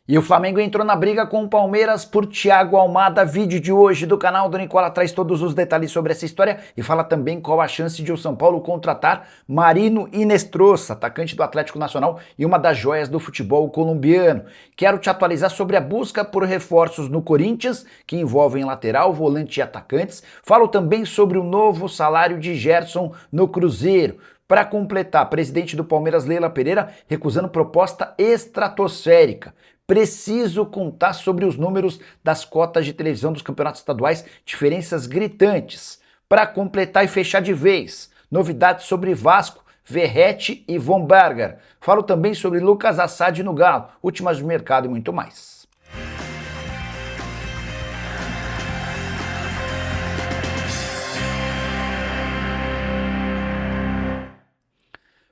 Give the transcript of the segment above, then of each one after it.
E o Flamengo entrou na briga com o Palmeiras por Thiago Almada. Vídeo de hoje do canal do Nicola traz todos os detalhes sobre essa história e fala também qual a chance de o São Paulo contratar Marino Inestrosa, atacante do Atlético Nacional e uma das joias do futebol colombiano. Quero te atualizar sobre a busca por reforços no Corinthians, que envolvem lateral, volante e atacantes. Falo também sobre o novo salário de Gerson no Cruzeiro. Para completar, presidente do Palmeiras, Leila Pereira, recusando proposta estratosférica. Preciso contar sobre os números das cotas de televisão dos campeonatos estaduais, diferenças gritantes. Para completar e fechar de vez, novidades sobre Vasco, Verratti e Von Berger. Falo também sobre Lucas Assad no Galo, últimas do mercado e muito mais.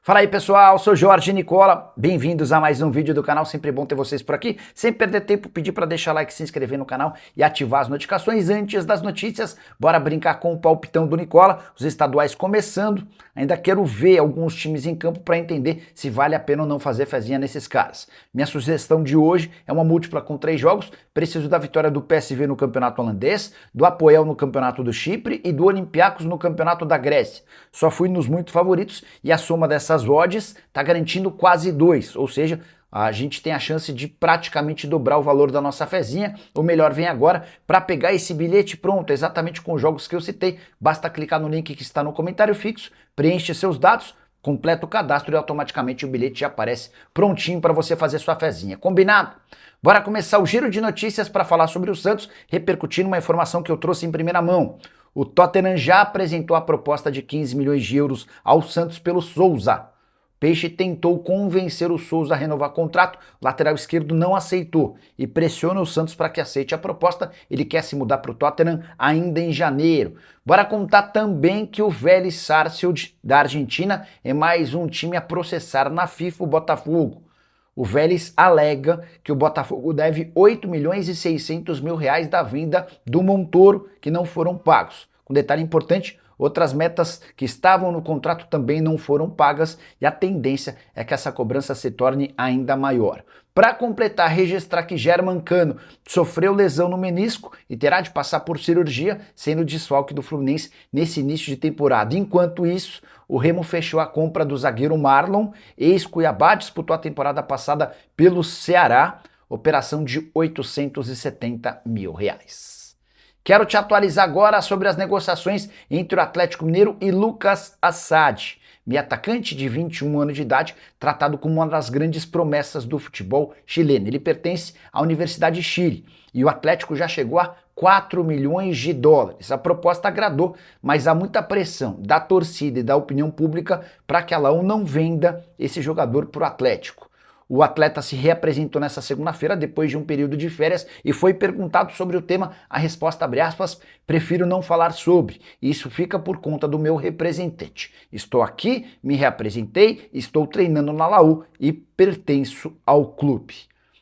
Fala aí pessoal, sou Jorge Nicola, bem-vindos a mais um vídeo do canal, sempre bom ter vocês por aqui. Sem perder tempo, pedir para deixar like, se inscrever no canal e ativar as notificações antes das notícias. Bora brincar com o palpitão do Nicola, os estaduais começando. Ainda quero ver alguns times em campo para entender se vale a pena ou não fazer fezinha nesses caras. Minha sugestão de hoje é uma múltipla com 3 jogos, preciso da vitória do PSV no campeonato holandês, do Apoel no campeonato do Chipre e do Olympiacos no campeonato da Grécia. Só fui nos muito favoritos e a soma dessas odds está garantindo quase 2, ou seja, a gente tem a chance de praticamente dobrar o valor da nossa fezinha. O melhor vem agora para pegar esse bilhete pronto, exatamente com os jogos que eu citei. Basta clicar no link que está no comentário fixo, preenche seus dados, completa o cadastro e automaticamente o bilhete já aparece prontinho para você fazer sua fezinha. Combinado? Bora começar o giro de notícias para falar sobre o Santos, repercutindo uma informação que eu trouxe em primeira mão. O Tottenham já apresentou a proposta de 15 milhões de euros ao Santos pelo Sousa. Peixe tentou convencer o Sousa a renovar o contrato, o lateral esquerdo não aceitou e pressiona o Santos para que aceite a proposta. Ele quer se mudar para o Tottenham ainda em janeiro. Bora contar também que o Vélez Sarsfield da Argentina é mais um time a processar na FIFA o Botafogo. O Vélez alega que o Botafogo deve 8 milhões e 600 mil reais da venda do Montoro que não foram pagos. Um detalhe importante, outras metas que estavam no contrato também não foram pagas e a tendência é que essa cobrança se torne ainda maior. Para completar, registrar que Germán Cano sofreu lesão no menisco e terá de passar por cirurgia, sendo desfalque do Fluminense nesse início de temporada. Enquanto isso, o Remo fechou a compra do zagueiro Marlon, ex-Cuiabá, disputou a temporada passada pelo Ceará, operação de 870 mil reais. Quero te atualizar agora sobre as negociações entre o Atlético Mineiro e Lucas Assad, meio atacante de 21 anos de idade, tratado como uma das grandes promessas do futebol chileno. Ele pertence à Universidade de Chile e o Atlético já chegou a 4 milhões de dólares. A proposta agradou, mas há muita pressão da torcida e da opinião pública para que a Laú não venda esse jogador para o Atlético. O atleta se reapresentou nessa segunda-feira depois de um período de férias e foi perguntado sobre o tema. A resposta, abre aspas, prefiro não falar sobre. Isso fica por conta do meu representante. Estou aqui, me reapresentei, estou treinando na Laú e pertenço ao clube.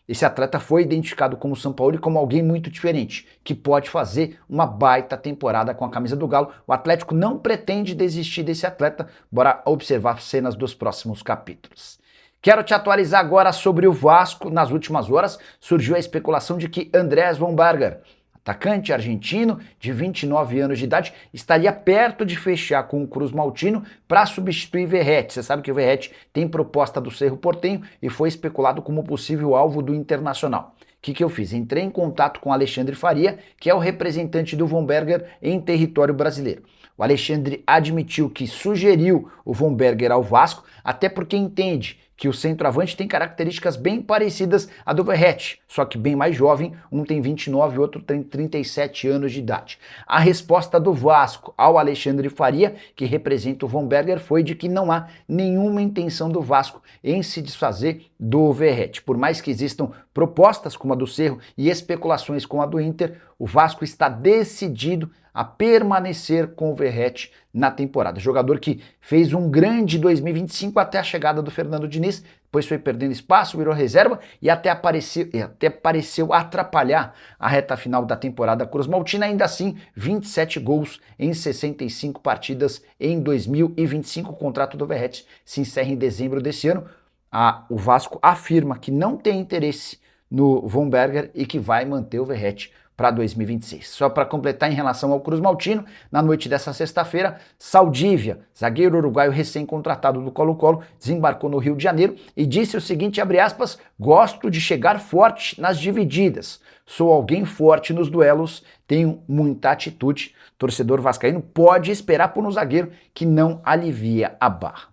Esse atleta foi identificado como Sampaoli como alguém muito diferente, que pode fazer uma baita temporada com a camisa do Galo. O Atlético não pretende desistir desse atleta. Bora observar cenas dos próximos capítulos. Quero te atualizar agora sobre o Vasco. Nas últimas horas surgiu a especulação de que Andrés Von Berger, atacante argentino de 29 anos de idade, estaria perto de fechar com o Cruz Maltino para substituir Verratti. Você sabe que o Verratti tem proposta do Cerro Porteño e foi especulado como possível alvo do Internacional. O que eu fiz? Entrei em contato com Alexandre Faria, que é o representante do Von Berger em território brasileiro. O Alexandre admitiu que sugeriu o Von Berger ao Vasco, até porque entende que o centroavante tem características bem parecidas à do Verratti, só que bem mais jovem, um tem 29 e outro tem 37 anos de idade. A resposta do Vasco ao Alexandre Faria, que representa o Von Berger, foi de que não há nenhuma intenção do Vasco em se desfazer do Verratti. Por mais que existam propostas como a do Cerro e especulações como a do Inter, o Vasco está decidido a permanecer com o Verratti na temporada. Jogador que fez um grande 2025 até a chegada do Fernando Diniz, depois foi perdendo espaço, virou reserva e até pareceu atrapalhar a reta final da temporada Cruz Maltina. Ainda assim, 27 gols em 65 partidas em 2025. O contrato do Verratti se encerra em dezembro desse ano. O Vasco afirma que não tem interesse no Von Berger e que vai manter o Verratti para 2026. Só para completar em relação ao Cruz Maltino, na noite dessa sexta-feira, Saldívia, zagueiro uruguaio recém-contratado do Colo-Colo, desembarcou no Rio de Janeiro e disse o seguinte, abre aspas, gosto de chegar forte nas divididas, sou alguém forte nos duelos, tenho muita atitude, torcedor vascaíno pode esperar por um zagueiro que não alivia a barra.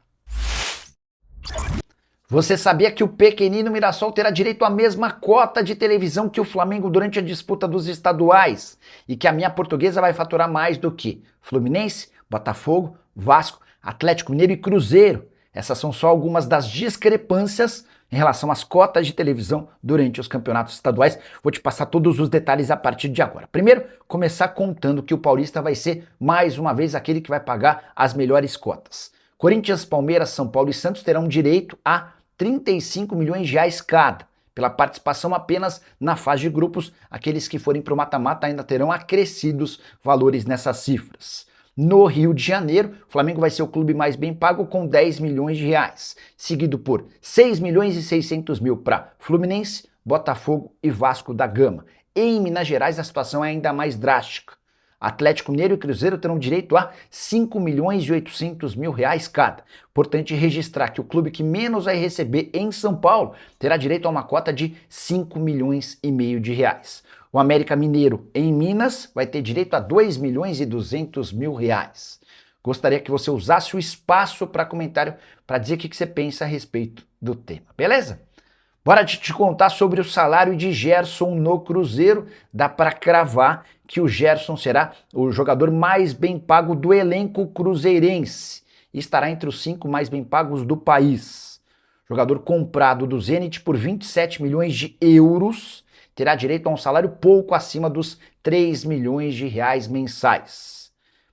Você sabia que o pequenino Mirassol terá direito à mesma cota de televisão que o Flamengo durante a disputa dos estaduais? E que a minha portuguesa vai faturar mais do que Fluminense, Botafogo, Vasco, Atlético Mineiro e Cruzeiro? Essas são só algumas das discrepâncias em relação às cotas de televisão durante os campeonatos estaduais. Vou te passar todos os detalhes a partir de agora. Primeiro, começar contando que o Paulista vai ser mais uma vez aquele que vai pagar as melhores cotas. Corinthians, Palmeiras, São Paulo e Santos terão direito a 35 milhões de reais cada, pela participação apenas na fase de grupos. Aqueles que forem para o mata-mata ainda terão acrescidos valores nessas cifras. No Rio de Janeiro, o Flamengo vai ser o clube mais bem pago com 10 milhões de reais, seguido por 6 milhões e 600 mil para Fluminense, Botafogo e Vasco da Gama. Em Minas Gerais a situação é ainda mais drástica. Atlético Mineiro e Cruzeiro terão direito a 5 milhões e 800 mil reais cada. Importante registrar que o clube que menos vai receber em São Paulo terá direito a uma cota de 5 milhões e meio de reais. O América Mineiro em Minas vai ter direito a 2 milhões e 200 mil reais. Gostaria que você usasse o espaço para comentário para dizer o que você pensa a respeito do tema, beleza? Bora te contar sobre o salário de Gerson no Cruzeiro. Dá para cravar que o Gerson será o jogador mais bem pago do elenco cruzeirense e estará entre os 5 mais bem pagos do país. Jogador comprado do Zenit por 27 milhões de euros terá direito a um salário pouco acima dos 3 milhões de reais mensais.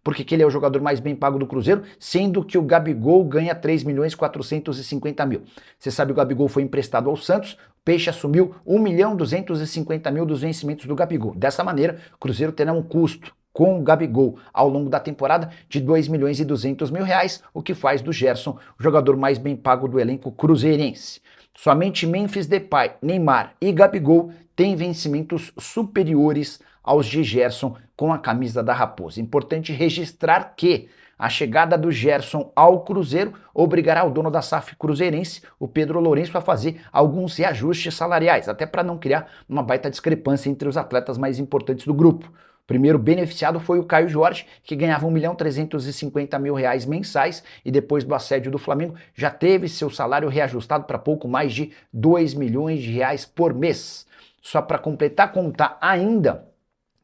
Por que ele é o jogador mais bem pago do Cruzeiro, sendo que o Gabigol ganha 3 milhões e 450 mil. Você sabe, o Gabigol foi emprestado ao Santos, o Peixe assumiu 1 milhão 250 mil dos vencimentos do Gabigol. Dessa maneira, o Cruzeiro terá um custo com o Gabigol ao longo da temporada de 2 milhões e 200 mil reais, o que faz do Gerson o jogador mais bem pago do elenco cruzeirense. Somente Memphis Depay, Neymar e Gabigol têm vencimentos superiores aos de Gerson com a camisa da Raposa. Importante registrar que a chegada do Gerson ao Cruzeiro obrigará o dono da SAF cruzeirense, o Pedro Lourenço, a fazer alguns reajustes salariais, até para não criar uma baita discrepância entre os atletas mais importantes do grupo. O primeiro beneficiado foi o Caio Jorge, que ganhava 1 milhão 350 mil reais mensais e depois do assédio do Flamengo já teve seu salário reajustado para pouco mais de 2 milhões de reais por mês. Só para completar, contar ainda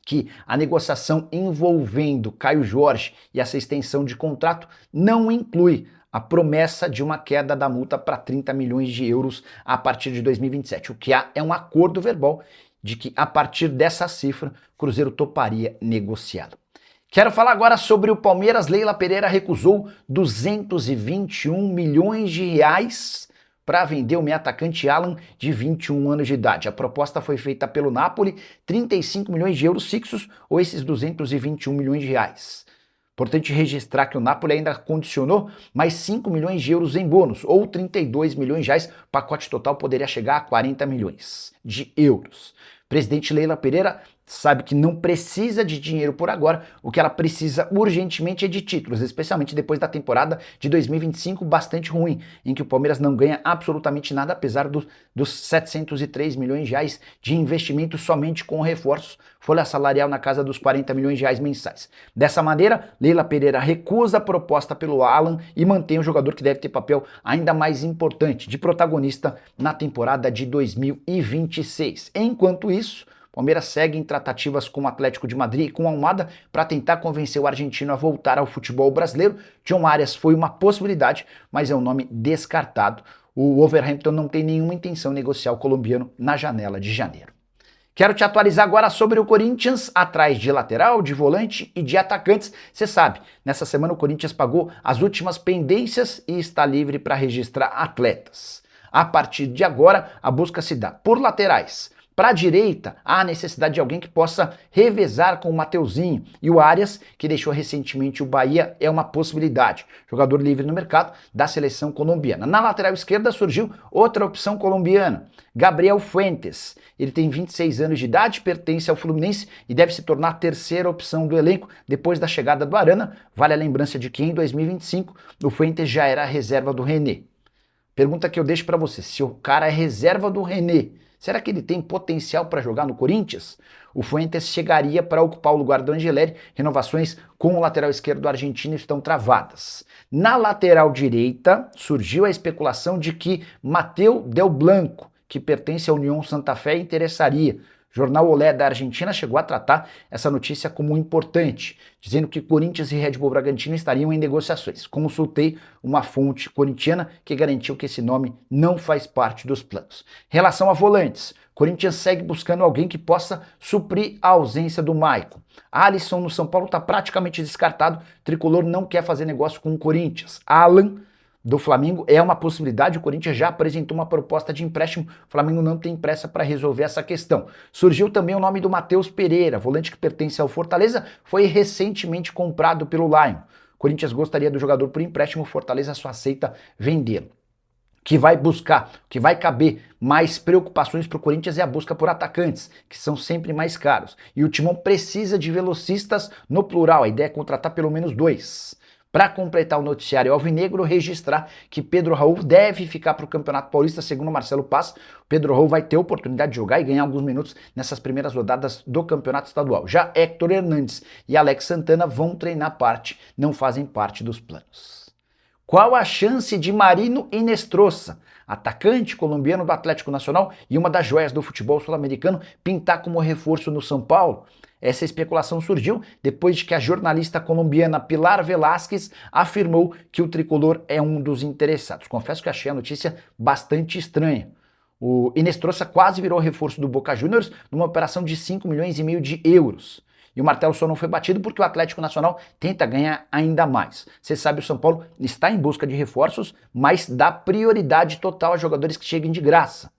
que a negociação envolvendo Caio Jorge e essa extensão de contrato não inclui a promessa de uma queda da multa para 30 milhões de euros a partir de 2027. O que há é um acordo verbal de que a partir dessa cifra o Cruzeiro toparia negociá-lo. Quero falar agora sobre o Palmeiras. Leila Pereira recusou 221 milhões de reais para vender o meio atacante Alan, de 21 anos de idade. A proposta foi feita pelo Napoli, 35 milhões de euros fixos ou esses 221 milhões de reais. Importante registrar que o Napoli ainda condicionou mais 5 milhões de euros em bônus, ou 32 milhões de reais. O pacote total poderia chegar a 40 milhões de euros. Presidente Leila Pereira sabe que não precisa de dinheiro por agora, o que ela precisa urgentemente é de títulos, especialmente depois da temporada de 2025 bastante ruim, em que o Palmeiras não ganha absolutamente nada, apesar dos 703 milhões de reais de investimento somente com reforços, folha salarial na casa dos 40 milhões de reais mensais. Dessa maneira, Leila Pereira recusa a proposta pelo Alan e mantém o jogador que deve ter papel ainda mais importante, de protagonista na temporada de 2026. Enquanto isso, Palmeiras segue em tratativas com o Atlético de Madrid e com o Almada para tentar convencer o argentino a voltar ao futebol brasileiro. John Arias foi uma possibilidade, mas é um nome descartado. O Wolverhampton não tem nenhuma intenção de negociar o colombiano na janela de janeiro. Quero te atualizar agora sobre o Corinthians, atrás de lateral, de volante e de atacantes. Você sabe, nessa semana o Corinthians pagou as últimas pendências e está livre para registrar atletas. A partir de agora, a busca se dá por laterais Para a direita, há a necessidade de alguém que possa revezar com o Mateuzinho. E o Arias, que deixou recentemente o Bahia, é uma possibilidade. Jogador livre no mercado da seleção colombiana. Na lateral esquerda surgiu outra opção colombiana, Gabriel Fuentes. Ele tem 26 anos de idade, pertence ao Fluminense e deve se tornar a terceira opção do elenco depois da chegada do Arana. Vale a lembrança de que em 2025 o Fuentes já era a reserva do René. Pergunta que eu deixo para você, se o cara é reserva do René, será que ele tem potencial para jogar no Corinthians? O Fuentes chegaria para ocupar o lugar do Angeleri. Renovações com o lateral esquerdo argentino estão travadas. Na lateral direita, surgiu a especulação de que Mateu Del Blanco, que pertence à União Santa Fé, interessaria. O jornal Olé da Argentina chegou a tratar essa notícia como importante, dizendo que Corinthians e Red Bull Bragantino estariam em negociações. Consultei uma fonte corintiana que garantiu que esse nome não faz parte dos planos. Em relação a volantes, Corinthians segue buscando alguém que possa suprir a ausência do Maicon. Alisson no São Paulo está praticamente descartado, o tricolor não quer fazer negócio com o Corinthians. Alan do Flamengo é uma possibilidade, o Corinthians já apresentou uma proposta de empréstimo, o Flamengo não tem pressa para resolver essa questão. Surgiu também o nome do Matheus Pereira, volante que pertence ao Fortaleza, foi recentemente comprado pelo Lion. O Corinthians gostaria do jogador por empréstimo, o Fortaleza só aceita vendê-lo. Que vai buscar, que vai caber mais preocupações para o Corinthians é a busca por atacantes, que são sempre mais caros. E o Timão precisa de velocistas no plural, a ideia é contratar pelo menos 2. Para completar o noticiário alvinegro, registrar que Pedro Raul deve ficar para o Campeonato Paulista, segundo Marcelo Paz. Pedro Raul vai ter oportunidade de jogar e ganhar alguns minutos nessas primeiras rodadas do Campeonato Estadual. Já Héctor Hernandes e Alex Santana vão treinar parte, não fazem parte dos planos. Qual a chance de Marino Inestrosa, atacante colombiano do Atlético Nacional e uma das joias do futebol sul-americano, pintar como reforço no São Paulo? Essa especulação surgiu depois de que a jornalista colombiana Pilar Velásquez afirmou que o tricolor é um dos interessados. Confesso que achei a notícia bastante estranha. O Inestrosa quase virou reforço do Boca Juniors numa operação de 5,5 milhões de euros. E o martelo só não foi batido porque o Atlético Nacional tenta ganhar ainda mais. Você sabe, o São Paulo está em busca de reforços, mas dá prioridade total a jogadores que cheguem de graça.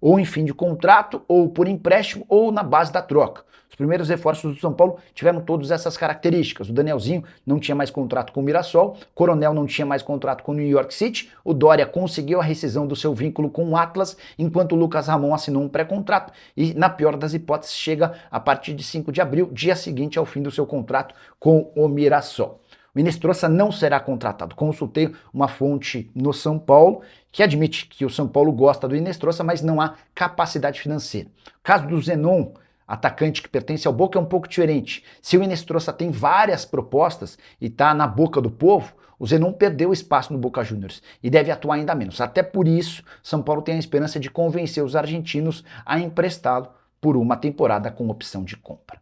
Ou em fim de contrato, ou por empréstimo, ou na base da troca. Os primeiros reforços do São Paulo tiveram todas essas características. O Danielzinho não tinha mais contrato com o Mirassol, Coronel não tinha mais contrato com o New York City, o Dória conseguiu a rescisão do seu vínculo com o Atlas, enquanto o Lucas Ramon assinou um pré-contrato e, na pior das hipóteses, chega a partir de 5 de abril, dia seguinte ao fim do seu contrato com o Mirassol. O Inestrosa não será contratado. Consultei uma fonte no São Paulo que admite que o São Paulo gosta do Inestrosa, mas não há capacidade financeira. O caso do Zenon, atacante que pertence ao Boca, é um pouco diferente. Se o Inestrosa tem várias propostas e está na boca do povo, o Zenon perdeu espaço no Boca Juniors e deve atuar ainda menos. Até por isso, São Paulo tem a esperança de convencer os argentinos a emprestá-lo por uma temporada com opção de compra.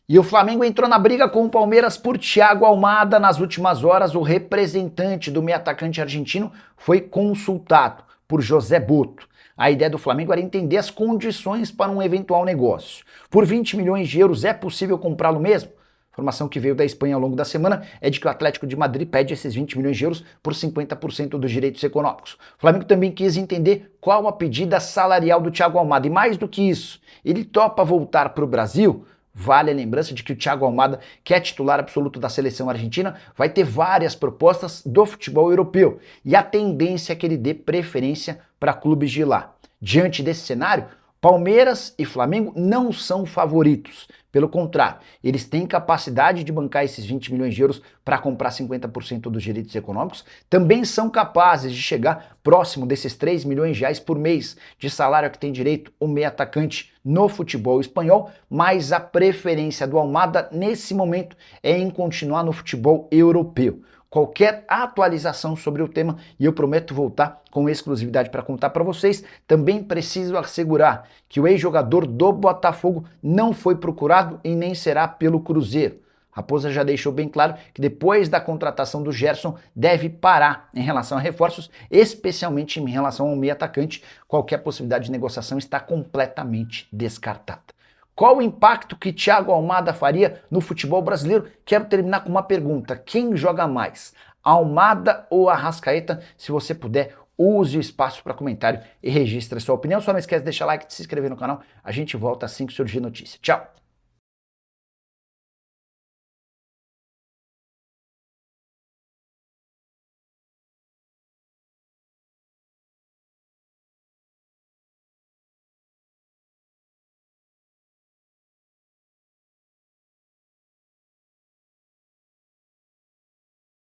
E o Flamengo entrou na briga com o Palmeiras por Thiago Almada. Nas últimas horas, o representante do meio-atacante argentino foi consultado por José Boto. A ideia do Flamengo era entender as condições para um eventual negócio. Por 20 milhões de euros é possível comprá-lo mesmo? A informação que veio da Espanha ao longo da semana é de que o Atlético de Madrid pede esses 20 milhões de euros por 50% dos direitos econômicos. O Flamengo também quis entender qual a pedida salarial do Thiago Almada. E mais do que isso, ele topa voltar para o Brasil? Vale a lembrança de que o Thiago Almada, que é titular absoluto da seleção argentina, vai ter várias propostas do futebol europeu. E a tendência é que ele dê preferência para clubes de lá. Diante desse cenário, Palmeiras e Flamengo não são favoritos. Pelo contrário, eles têm capacidade de bancar esses 20 milhões de euros para comprar 50% dos direitos econômicos. Também são capazes de chegar próximo desses 3 milhões de reais por mês de salário a que tem direito o meio atacante no futebol espanhol, mas a preferência do Almada nesse momento é em continuar no futebol europeu. Qualquer atualização sobre o tema, e eu prometo voltar com exclusividade para contar para vocês, também preciso assegurar que o ex-jogador do Botafogo não foi procurado e nem será pelo Cruzeiro. Raposa já deixou bem claro que depois da contratação do Gerson deve parar em relação a reforços, especialmente em relação ao meio atacante. Qualquer possibilidade de negociação está completamente descartada. Qual o impacto que Thiago Almada faria no futebol brasileiro? Quero terminar com uma pergunta. Quem joga mais? Almada ou Arrascaeta? Se você puder, use o espaço para comentário e registre a sua opinião. Só não esquece de deixar like e de se inscrever no canal. A gente volta assim que surgir notícia. Tchau!